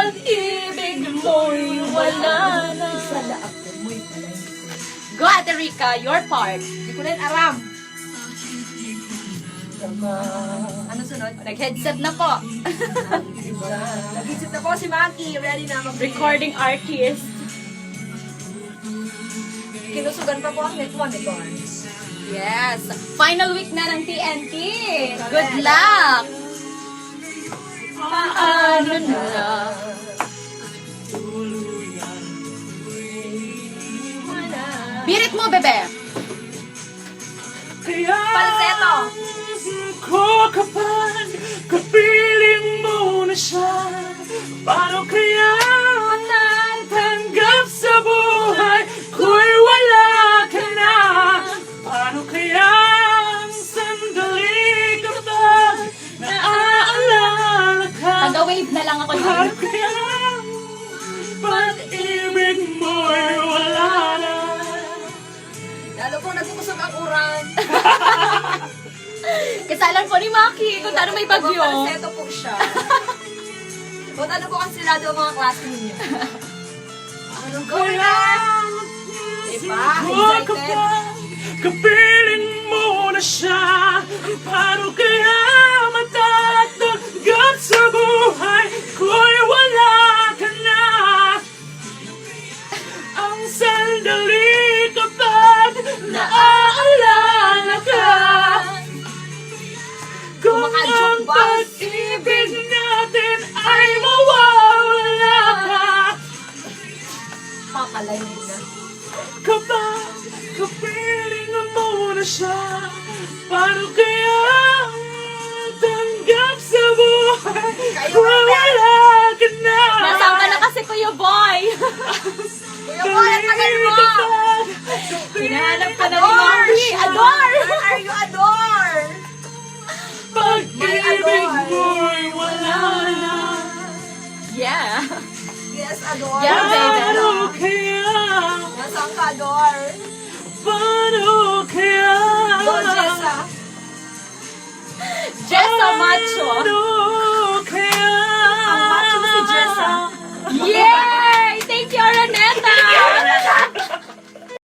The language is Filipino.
pag-ibig mo'y wala na. Sala ako mo'y palay. Go, Ate Rica, your part. Hindi ko rin aram. Ano sunod? Nag-headset na po. Nag-isip na po si Maki. Ready na mag Recording artist. Kinusugan pa po ang net one ito. Yes. Final week na ng TNT. Good luck. Paano na? Birit mo, bebe. Falsetto. Ko kapag kapiling mo na siya, paano kaya natanggap sa buhay ko'y wala ka na? Paano kaya ang sandali kapag naaalala ka? Taga-wave na lang ako Paano dito. kaya ang pag-ibig mo'y wala na? Lalo po nagpukusog ang uran. Kasalan po ni Maki kung paano may bagyo. Falsetto po siya. Kung ano po kasi sila ang mga klase ninyo. Anong gawin na? Diba? Ko Excited? kapag kapiling mo na siya, paano kaya matatanggap sa buhay ko'y wala ka na? Ang sandali kapag naaalala ka, kung ang pag-ibig natin ay mawawala ka. Papalayin na. Kapag kapiling mo na siya, paano kaya tanggap sa buhay Kayo kung na. wala ka na? Nasama na kasi Kuya Boy. Kuya Boy, ang tagal mo! Hinahanap ka na ni Maki. Adore! Where are you, Ador?